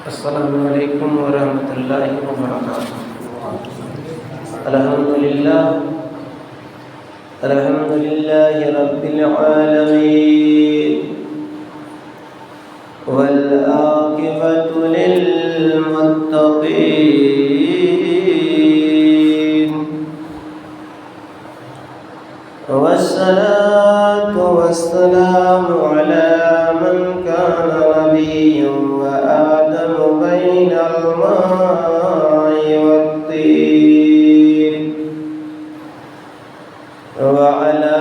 السلام علیکم ورحمۃ اللہ وبرکاتہ۔ الحمد للہ رب العالمین والعاقبۃ للمتقین والصلاة والسلام علی من کان نبیا وآدم بین الماء والطین وعلى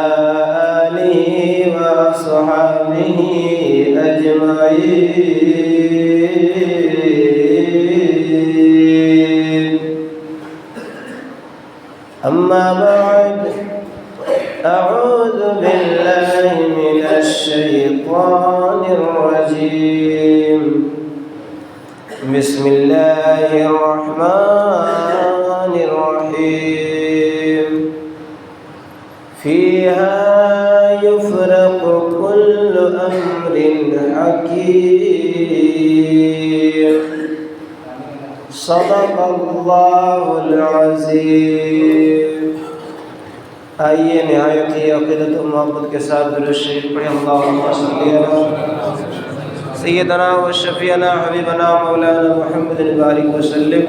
آلہ وصحبہ أجمعين. أما بعد، أعوذ بالله من الشيطان الرجيم. بسم الله الرحمن الرحيم. فيها يفرق كل أمر حكيم. صدق الله العظيم. آئیے نہایت ہی عقیدت و محبت کے ساتھ درود شریف پڑھیں۔ اللہم صلی علی سیدنا و شفیعنا حبیبنا مولانا محمد بارک وسلم۔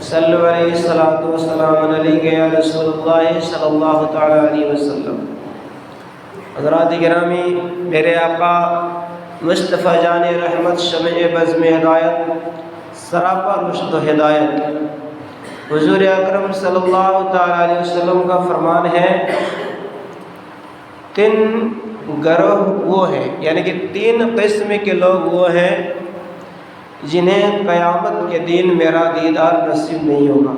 صلو علیہ الصلاۃ والسلام علیک یا رسول اللہ صلی اللہ تعالی علیہ وسلم۔ حضرات گرامی، میرے آقا مصطفیٰ جان رحمت شمع بزم ہدایت سراپا رشد و ہدایت حضور اکرم صلی اللہ تعالی علیہ وسلم کا فرمان ہے، 3 گروہ وہ ہیں، یعنی کہ 3 قسم کے لوگ وہ ہیں جنہیں قیامت کے دن میرا دیدار نصیب نہیں ہوگا۔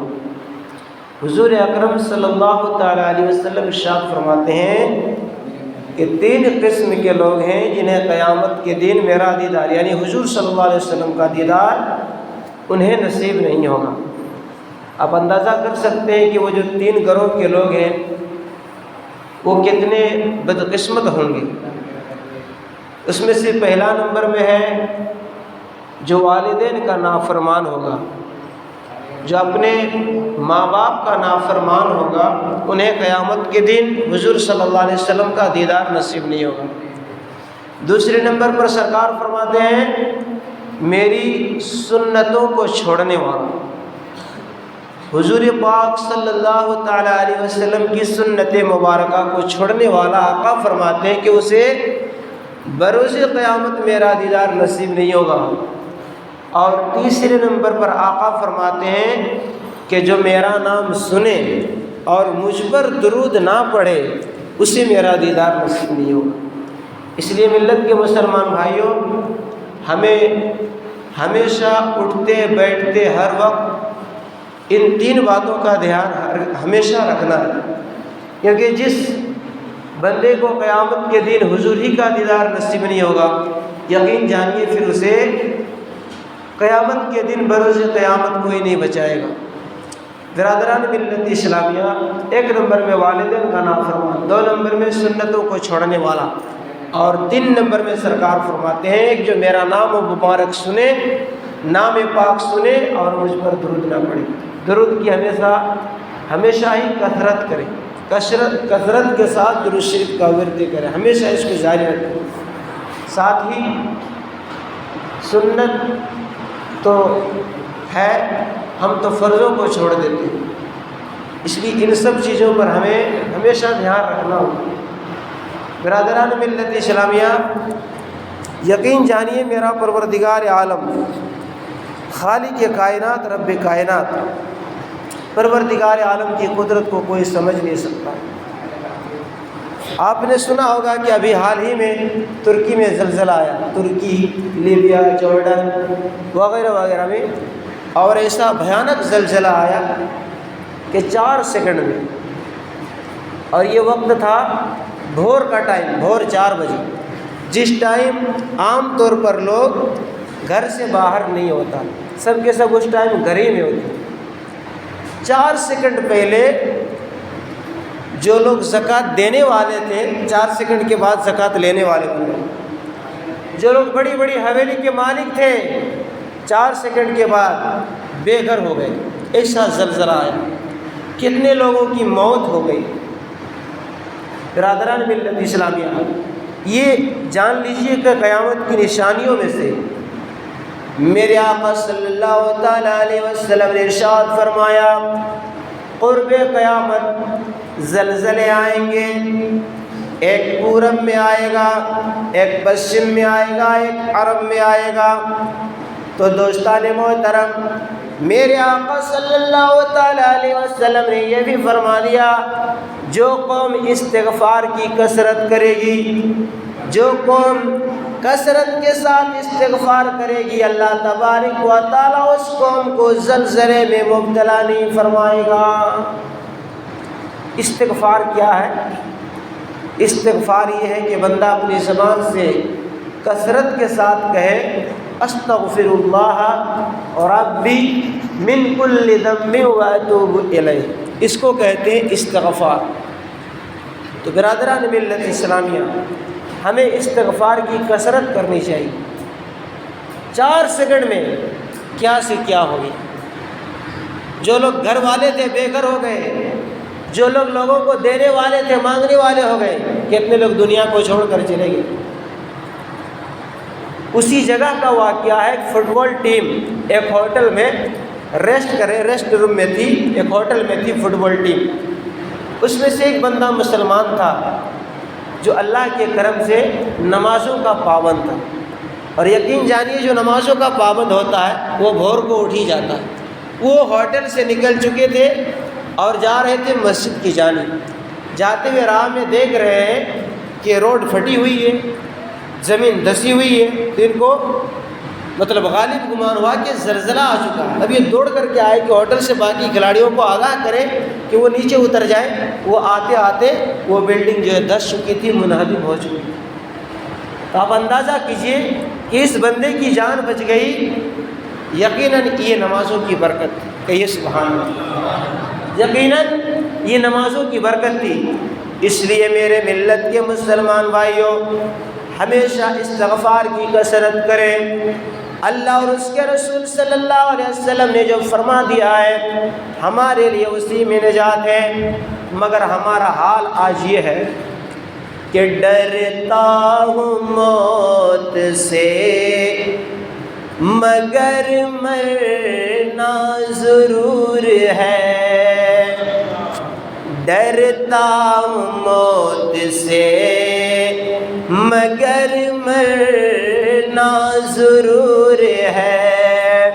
حضور اکرم صلی اللہ تعالی علیہ وسلم ارشاد فرماتے ہیں کہ 3 قسم کے لوگ ہیں جنہیں قیامت کے دن میرا دیدار، یعنی حضور صلی اللہ علیہ وسلم کا دیدار انہیں نصیب نہیں ہوگا۔ آپ اندازہ کر سکتے ہیں کہ وہ جو 3 گروہ کے لوگ ہیں وہ کتنے بدقسمت ہوں گے۔ اس میں سے پہلا نمبر میں ہے جو والدین کا نافرمان ہوگا، جو اپنے ماں باپ کا نافرمان ہوگا، انہیں قیامت کے دن حضور صلی اللہ علیہ وسلم کا دیدار نصیب نہیں ہوگا۔ دوسرے نمبر پر سرکار فرماتے ہیں میری سنتوں کو چھوڑنے والا۔ حضور پاک صلی اللہ تعالی علیہ وسلم کی سنت مبارکہ کو چھوڑنے والا آقا فرماتے ہیں کہ اسے بروز قیامت میرا دیدار نصیب نہیں ہوگا۔ اور تیسرے نمبر پر آقا فرماتے ہیں کہ جو میرا نام سنے اور مجھ پر درود نہ پڑھے اسے میرا دیدار نصیب نہیں ہوگا۔ اس لیے ملت کے مسلمان بھائیوں، ہمیں ہمیشہ اٹھتے بیٹھتے ہر وقت ان 3 باتوں کا دھیان ہمیشہ رکھنا ہے، کیونکہ جس بندے کو قیامت کے دن حضور ہی کا دیدار نصیب نہیں ہوگا، یقین جانیے پھر اسے قیامت کے دن بروز قیامت کوئی نہیں بچائے گا۔ برادران ملت اسلامیہ، 1 نمبر میں والدین کا نافرمان، 2 نمبر میں سنتوں کو چھوڑنے والا، اور 3 نمبر میں سرکار فرماتے ہیں کہ جو میرا نام و مبارک سنے، نام پاک سنے اور مجھ پر درود نہ پڑے۔ درود کی ہمیشہ ہی کثرت کریں، کثرت کے ساتھ درود شریف کا ورد کریں، ہمیشہ اس کو جاری رکھیں۔ ساتھ ہی سنت تو ہے، ہم تو فرضوں کو چھوڑ دیتے ہیں، اس لیے ان سب چیزوں پر ہمیں ہمیشہ دھیان رکھنا ہوگا۔ برادران ملت اسلامیہ، یقین جانیے میرا پروردگار عالم، خالق کائنات، رب کائنات، پروردگار عالم کی قدرت کو کوئی سمجھ نہیں سکتا۔ آپ نے سنا ہوگا کہ ابھی حال ہی میں ترکی میں زلزلہ آیا، ترکی، لیبیا، جارڈن وغیرہ وغیرہ میں، اور ایسا بھیانک زلزلہ آیا کہ 4 سیکنڈ میں، اور یہ وقت تھا بھور کا ٹائم، بھور 4 بجے، جس ٹائم عام طور پر لوگ گھر سے باہر نہیں ہوتا، سب کے سب اس ٹائم گھر ہی میں ہوتے۔ 4 سیکنڈ پہلے جو لوگ زکوٰۃ دینے والے تھے 4 سیکنڈ کے بعد زکوٰۃ لینے والے بن گئے۔ جو لوگ بڑی بڑی حویلی کے مالک تھے 4 سیکنڈ کے بعد بے گھر ہو گئے، ایسا زلزلہ آیا، کتنے لوگوں کی موت ہو گئی۔ برادران ملت اسلامیہ، یہ جان لیجئے کہ قیامت کی نشانیوں میں سے میرے آقا صلی اللہ تعالیٰ علیہ وسلم نے ارشاد فرمایا، قرب قیامت زلزلے آئیں گے، ایک پورب میں آئے گا، ایک پشچم میں آئے گا، ایک عرب میں آئے گا۔ تو دوستان محترم، میرے آقا صلی اللہ تعالیٰ علیہ وسلم نے یہ بھی فرما دیا، جو قوم استغفار کی کثرت کرے گی، جو قوم کثرت کے ساتھ استغفار کرے گی، اللہ تبارک و تعالیٰ اس قوم کو زلزلے میں مبتلا نہیں فرمائے گا۔ استغفار کیا ہے؟ استغفار یہ ہے کہ بندہ اپنی زبان سے کثرت کے ساتھ کہے استغفر اللہ ربی من کل ذنب واتوب الیہ، اس کو کہتے ہیں استغفار۔ تو برادران ملت اسلامیہ، ہمیں استغفار کی کثرت کرنی چاہیے۔ 4 سیکنڈ میں کیا سے کیا ہو گیا۔ جو لوگ گھر والے تھے بے گھر ہو گئے، جو لوگ لوگوں کو دینے والے تھے مانگنے والے ہو گئے، کتنے لوگ دنیا کو چھوڑ کر چلے گئے۔ اسی جگہ کا واقعہ ہے، ایک فٹ بال ٹیم ایک ہوٹل میں ریسٹ روم میں تھی، ایک ہوٹل میں تھی فٹ بال ٹیم۔ اس میں سے ایک بندہ مسلمان تھا جو اللہ کے کرم سے نمازوں کا پابند تھا، اور یقین جانیے جو نمازوں کا پابند ہوتا ہے وہ بھور کو اٹھ ہی جاتا ہے۔ وہ ہوٹل سے نکل چکے تھے اور جا رہے تھے مسجد کی جانب۔ جاتے ہوئے راہ میں دیکھ رہے ہیں کہ روڈ پھٹی ہوئی ہے، زمین دھسی ہوئی ہے، تو ان کو غالب گمان ہوا کہ زلزلہ آ چکا ہے۔ اب یہ دوڑ کر کے آئے کہ ہوٹل سے باقی کھلاڑیوں کو آگاہ کریں کہ وہ نیچے اتر جائیں۔ وہ آتے آتے وہ بلڈنگ جو ہے دھس چکی تھی، منہدم ہو چکی تھی۔ تو آپ اندازہ کیجئے کہ اس بندے کی جان بچ گئی، یقیناً یہ نمازوں کی برکت تھی۔ کہیے سبحان اللہ۔ یقیناً یہ نمازوں کی برکت تھی۔ اس لیے میرے ملت کے مسلمان بھائیوں، ہمیشہ استغفار کی کثرت کریں۔ اللہ اور اس کے رسول صلی اللہ علیہ وسلم نے جو فرما دیا ہے ہمارے لیے اسی میں نجات ہے، مگر ہمارا حال آج یہ ہے کہ ڈرتا ہوں موت سے مگر مرنا ضرور ہے، ڈرتا ہوں موت سے مگر مرنا ضرور ہے،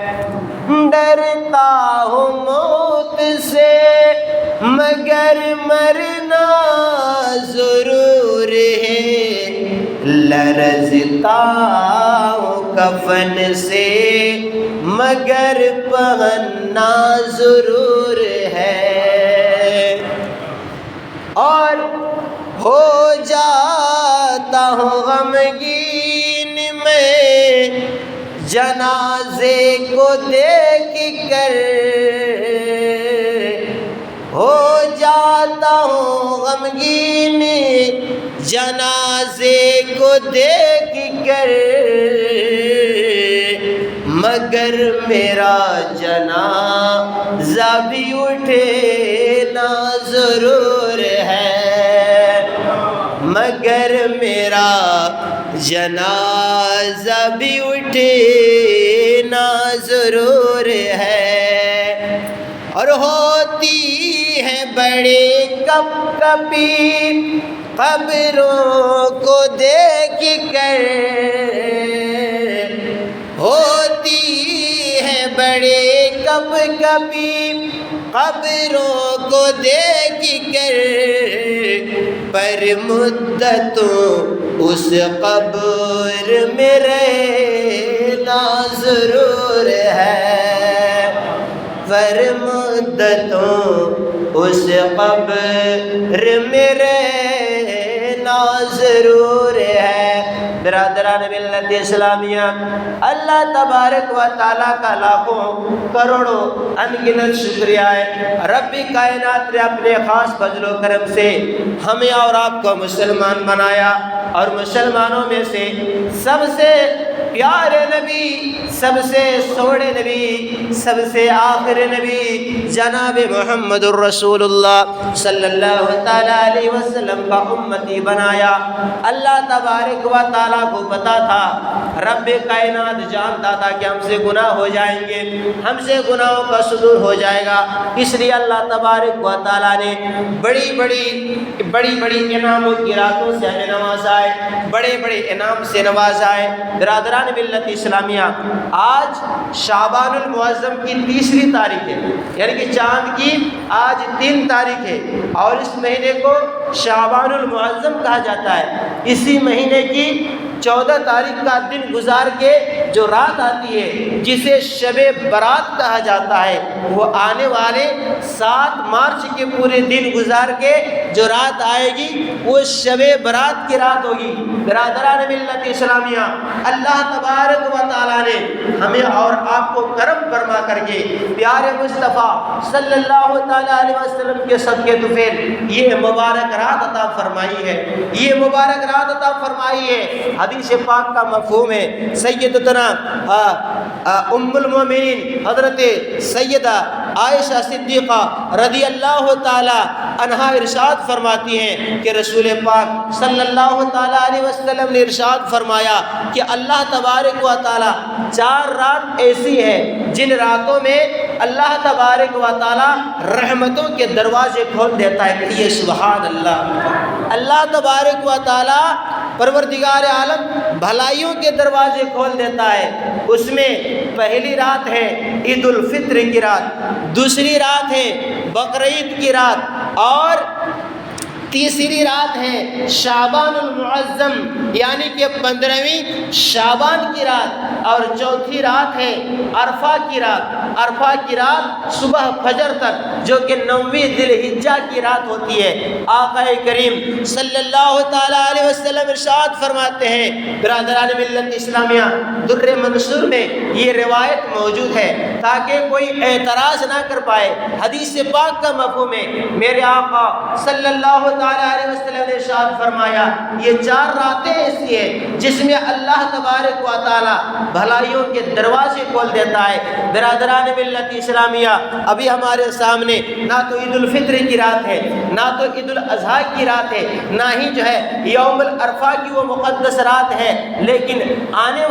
ڈرتا ہوں موت سے مگر مرنا ضرور ہے، لرزتا ہوں کفن سے مگر پہننا ضرور ہے، اور ہو جاتا ہوں غمگین میں جنازے کو دیکھ کر، ہو جاتا ہوں غمگین جنازے کو دیکھ کر، مگر میرا جنازہ بھی اٹھنا ضرور ہے، مگر میرا جنازہ بھی اٹھنا ضرور ہے، اور ہوتی ہے بڑے کپ کپی قبروں کو دیکھ کر، ہوتی ہے بڑے کپ کپی قبروں کو دیکھ کر، پر مدتوں اس قبر میں رہنا ضرور ہے، پر مدتوں اس قبر میں رہنا ضرور ہے۔ برادران ملت اسلامیہ، اللہ تبارک و تعالیٰ کا لاکھوں کروڑوں انگنت شکریہ ہے، رب کائنات نے اپنے خاص فضل و کرم سے ہمیں اور آپ کو مسلمان بنایا، اور مسلمانوں میں سے سب سے پیارے نبی نبی، سب سے سوڑے نبی، سب سے آخر نبی جناب محمد الرسول اللہ صلی اللہ تعالیٰ علیہ وسلم کا امتی بنایا۔ اللہ تبارک و تعالیٰ کو پتا تھا، رب کائنات جانتا تھا کہ ہم سے گناہ ہو جائیں گے، ہم سے گناہوں کا صدور ہو جائے گا، اس لیے اللہ تبارک و تعالیٰ نے بڑی بڑی انعاموں کی راتوں سے ہمیں نوازا ہے، بڑے بڑے انعام سے نوازا ہے۔ برادران ملت اسلامیہ، آج شعبان المعظم کی 3 تاریخ ہے، یعنی کہ چاند کی آج 3 تاریخ ہے، اور اس مہینے کو شعبان المعظم کہا جاتا ہے۔ اسی مہینے کی 14 تاریخ کا دن گزار کے جو رات آتی ہے جسے شب برات کہا جاتا ہے، وہ آنے والے 7 مارچ کے پورے دن گزار کے جو رات آئے گی وہ شب برات کی رات ہوگی۔ برادران ملت اسلامیہ، اللہ تبارک و تعالیٰ نے ہمیں اور آپ کو کرم فرما کر کے پیارے مصطفیٰ صلی اللہ تعالیٰ علیہ وسلم کے صدقے طفیل یہ مبارک رات عطا فرمائی ہے، یہ مبارک رات عطا فرمائی ہے۔ حدیث پاک کا مفہوم ہے، سیدتنا ام المومنین حضرت سیدہ عائشہ صدیقہ رضی اللہ تعالی عنہا ارشاد فرماتی ہیں کہ رسول پاک صلی اللہ تعالیٰ علیہ وسلم نے ارشاد فرمایا کہ اللہ تبارک و تعالیٰ 4 رات ایسی ہے جن راتوں میں اللہ تبارک و تعالیٰ رحمتوں کے دروازے کھول دیتا ہے۔ کہیے سبحان اللہ۔ اللہ تبارک و تعالیٰ پروردگار عالم بھلائیوں کے دروازے کھول دیتا ہے۔ اس میں پہلی رات ہے عید الفطر کی رات، دوسری رات ہے بقرعید کی رات، اور تیسری رات ہے شعبان المعظم یعنی کہ 15ویں شعبان کی رات، اور چوتھی رات ہے عرفہ کی رات۔ عرفہ کی رات صبح فجر تک جو کہ 9ویں ذی الحجہ کی رات ہوتی ہے۔ آقا کریم صلی اللہ تعالیٰ علیہ وسلم ارشاد فرماتے ہیں، برادران ملت اسلامیہ، در منصور میں یہ روایت موجود ہے تاکہ کوئی اعتراض نہ کر پائے۔ حدیث پاک کا مفہوم ہے، میرے آقا صلی اللہ تعالیٰ علیہ وسلم نے ارشاد فرمایا یہ 4 راتیں ایسی ہیں جس میں اللہ تبارک و تعالیٰ بھلائیوں کے دروازے کھول دیتا ہے۔ برادران ملت اسلامیہ، ابھی ہمارے سامنے نہ تو عید الفطر کی رات ہے، نہ تو عید الاضحیٰ کی رات ہے، نہ ہی جو ہے یوم العرفہ کی وہ مقدس رات ہے، لیکن آنے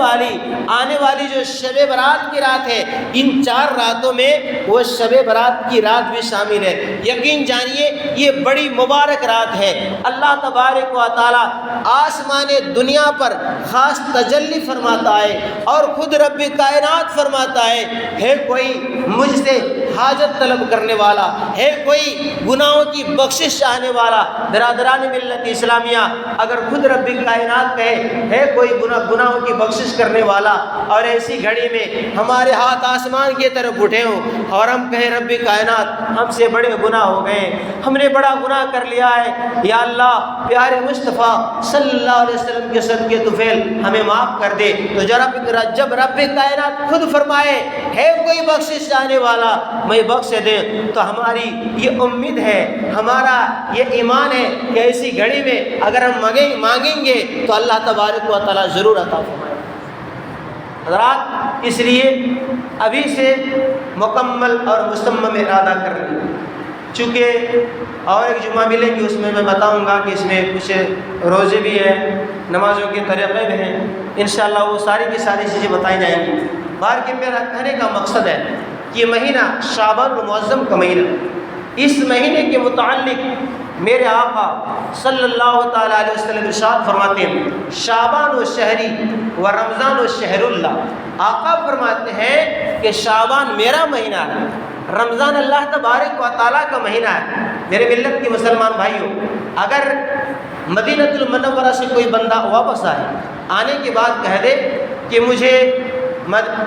والی جو شب برات کی رات ہے، ان 4 راتوں میں وہ شب برات کی رات بھی شامل ہے۔ یقین جانیے یہ بڑی مبارک رات ہے۔ اللہ تبارک و تعالیٰ آسمان دنیا پر خاص تجلی فرماتا ہے اور خود رب کائنات فرماتا ہے کوئی مجھ سے حاجت طلب کرنے والا، ہے کوئی گناہوں کی بخشش چاہنے والا؟ برادران ملت اسلامیہ، اگر خود رب کائنات کہے ہے کوئی گناہوں کی بخشش کرنے والا، اور ایسی گھڑی میں ہمارے ہاتھ آسمان کی طرف اٹھے ہوں اور ہم کہیں رب کائنات ہم سے بڑے گناہ ہو گئے، ہم نے بڑا گناہ کر لیا ہے، یا اللہ پیارے مصطفیٰ صلی اللہ علیہ وسلم کے صدقے طفیل ہمیں معاف کر دے، تو جب رب کائنات خود فرمائے ہے کوئی بخشش چاہنے والا میں بخش دے، تو ہماری یہ امید ہے، ہمارا یہ ایمان ہے کہ ایسی گھڑی میں اگر ہم مانگیں گے تو اللہ تبارک و تعالیٰ ضرور عطا فرمائے۔ حضرات، اس لیے ابھی سے مکمل اور مصمم ارادہ کر لیں، چونکہ اور ایک جمعہ ملے گی اس میں بتاؤں گا کہ اس میں کچھ روزے بھی ہیں، نمازوں کے طریقے بھی ہیں، انشاءاللہ وہ ساری کی ساری چیزیں بتائی جائیں گی۔ بار کہ میرا کہنے کا مقصد ہے کہ یہ مہینہ شعبان المعظم کا مہینہ، اس مہینے کے متعلق میرے آقا صلی اللہ تعالیٰ علیہ وسلم ارشاد فرماتے ہیں، شعبان و شہری و رمضان و شہر اللہ۔ آقا فرماتے ہیں کہ شعبان میرا مہینہ ہے، رمضان اللہ تبارک و تعالیٰ کا مہینہ ہے۔ میرے ملت کے مسلمان بھائیوں، اگر مدینہ المنورہ سے کوئی بندہ واپس آنے کے بعد کہہ دے کہ مجھے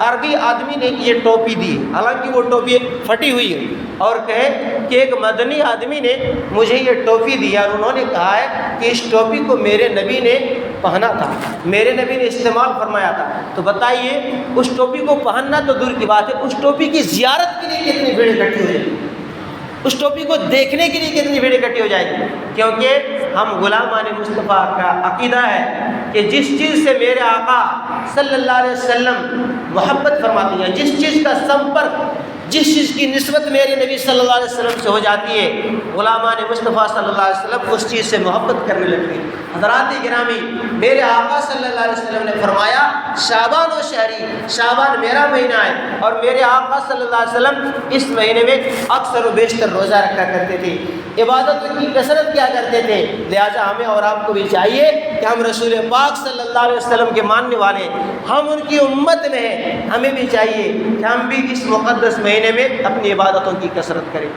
عربی آدمی نے یہ ٹوپی دی، حالانکہ وہ ٹوپی پھٹی ہوئی ہے، اور کہے کہ ایک مدنی آدمی نے مجھے یہ ٹوپی دی اور انہوں نے کہا ہے کہ اس ٹوپی کو میرے نبی نے پہنا تھا، میرے نبی نے استعمال فرمایا تھا، تو بتائیے اس ٹوپی کو پہننا تو دور کی بات ہے، اس ٹوپی کی زیارت کے لیے کتنی بھیڑ اکٹھی ہو جائے گی، اس ٹوپی کو دیکھنے کے لیے کتنی بھیڑ اکٹھی ہو جائے گی؟ کیونکہ ہم غلامان مصطفیٰ کا عقیدہ ہے کہ جس چیز سے میرے آقا صلی اللہ علیہ وسلم محبت فرماتی ہیں. جس چیز کا سمپرک، جس چیز کی نسبت میرے نبی صلی اللہ علیہ وسلم سے ہو جاتی ہے، غلامان مصطفیٰ صلی اللہ علیہ وسلم اس چیز سے محبت کرنے لگتے ہیں. حضرات گرامی، میرے آقا صلی اللہ علیہ وسلم نے فرمایا شعبان و شہری، شعبان میرا مہینہ ہے، اور میرے آقا صلی اللہ علیہ وسلم اس مہینے میں اکثر و بیشتر روزہ رکھا کرتے تھے، عبادت کی کثرت کیا کرتے تھے. لہٰذا ہمیں اور آپ کو بھی چاہیے کہ ہم رسول پاک صلی اللہ علیہ وسلم کے ماننے والے، ہم ان کی امت میں ہیں، ہمیں بھی چاہیے کہ ہم بھی اس مقدس مہینے میں اپنی عبادتوں کی کثرت کریں،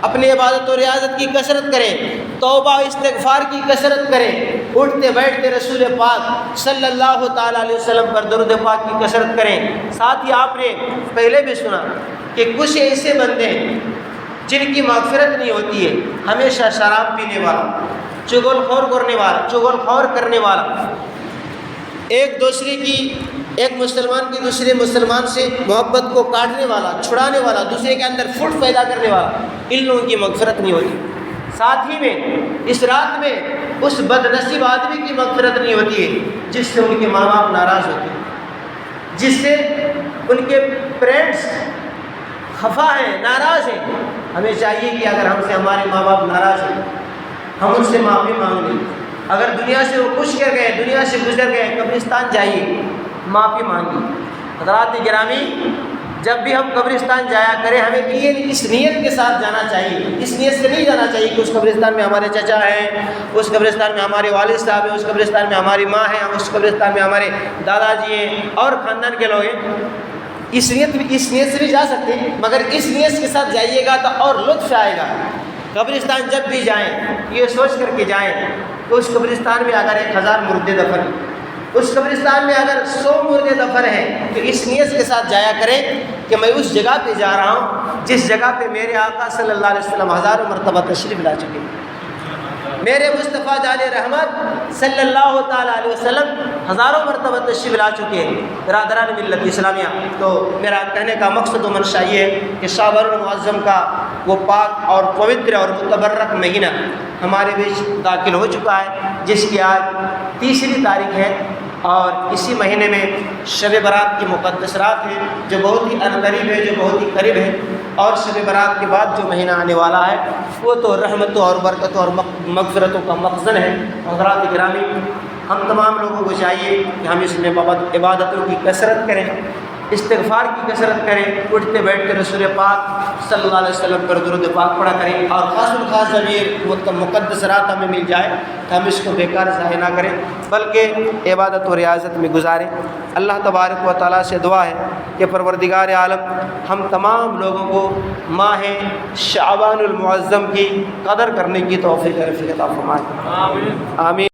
اپنی عبادت و ریاضت کی کثرت کریں، توبہ و استغفار کی کثرت کریں، اٹھتے بیٹھتے رسول پاک صلی اللہ تعالیٰ علیہ وسلم پر درود پاک کی کثرت کریں. ساتھ ہی آپ نے پہلے بھی سنا کہ کچھ ایسے بندے ہیں جن کی مغفرت نہیں ہوتی ہے، ہمیشہ شراب پینے والا، چغل خور کرنے والا، ایک مسلمان کی دوسرے مسلمان سے محبت کو کاٹنے والا، چھڑانے والا، دوسرے کے اندر فٹ پیدا کرنے والا، ان لوگوں کی مغفرت نہیں ہوتی. ساتھ ہی میں اس رات میں اس بد نصیب آدمی کی مغفرت نہیں ہوتی ہے جس سے ان کے ماں باپ ناراض ہوتے ہیں، جس سے ان کے پیرنٹس خفا ہیں، ناراض ہیں. ہمیں چاہیے کہ اگر ہم سے ہمارے ماں باپ ناراض ہیں، ہم ان سے معافی مانگ لیں. اگر دنیا سے وہ خوش کر گئے، دنیا سے گزر گئے، قبرستان جائیے، معافی مانگی. حضرات گرامی، جب بھی ہم قبرستان جایا کریں ہمیں اس نیت کے ساتھ جانا چاہیے، اس نیت سے نہیں جانا چاہیے کہ اس قبرستان میں ہمارے چچا ہیں، اس قبرستان میں ہمارے والد صاحب ہیں، اس قبرستان میں ہماری ماں ہے، اس قبرستان میں ہمارے دادا جی ہیں اور خاندان کے لوگ ہیں. اس نیت سے بھی جا سکتے ہیں، مگر اس نیت کے ساتھ جائیے گا تو اور لطف آئے گا. قبرستان جب بھی جائیں یہ سوچ کر کے جائیں کہ اس قبرستان میں اگر 1000 مردے دفن، اس قبرستان میں اگر 100 مردے دفن ہیں، تو اس نیت کے ساتھ جایا کریں کہ میں اس جگہ پہ جا رہا ہوں جس جگہ پہ میرے آقا صلی اللہ علیہ وسلم ہزاروں مرتبہ تشریف لا چکے ہیں، میرے مصطفیٰ جان رحمت صلی اللہ تعالیٰ علیہ وسلم ہزاروں مرتبہ تشریف لا چکے ہیں. برادران ملت اسلامیہ، تو میرا کہنے کا مقصد و منشا یہ ہے کہ شعبان المعظم کا وہ پاک اور پوتر اور متبرک مہینہ ہمارے بیچ داخل ہو چکا ہے، جس کی آج 3 تاریخ ہے، اور اسی مہینے میں شب برات کی مقدس رات ہے جو بہت ہی عنقریب ہے، جو بہت ہی قریب ہے. اور شب برات کے بعد جو مہینہ آنے والا ہے وہ تو رحمتوں اور برکتوں اور مغفرتوں کا مخزن ہے. حضرات گرامی، ہم تمام لوگوں کو چاہیے کہ ہم اس میں عبادتوں کی کثرت کریں، استغفار کی کثرت کریں، اٹھتے بیٹھتے رسول پاک صلی اللہ علیہ وسلم پر درود پاک پڑھا کریں، اور خاص جب یہ مقدس رات ہمیں مل جائے تو ہم اس کو بیکار ضائع نہ کریں بلکہ عبادت و ریاضت میں گزاریں. اللہ تبارک و تعالیٰ سے دعا ہے کہ پروردگار عالم ہم تمام لوگوں کو ماہ شعبان المعظم کی قدر کرنے کی توفیق عطا فرمائے. آمین.